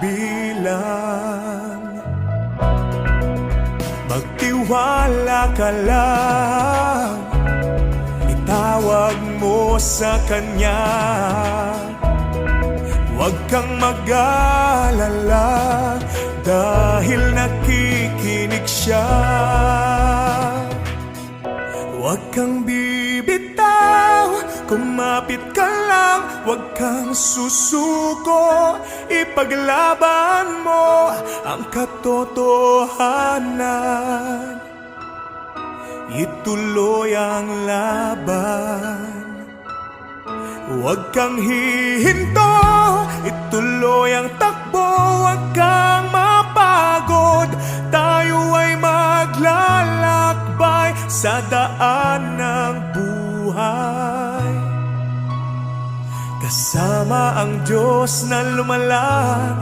bilang magtiwala ka lang, itawag mo sa Kanya. Huwag kang mag-alala dahil nakikinig Siya. Huwag kang bibitaw, kumapit ka lang, huwag kang susuko. Ipaglaban mo ang katotohanan, ituloy ang laban. Huwag kang hihinto, ituloy ang takbo, huwag kang mapagod. Tayo ay maglalakbay sa daan ng buhay, kasama ang Diyos na lumalang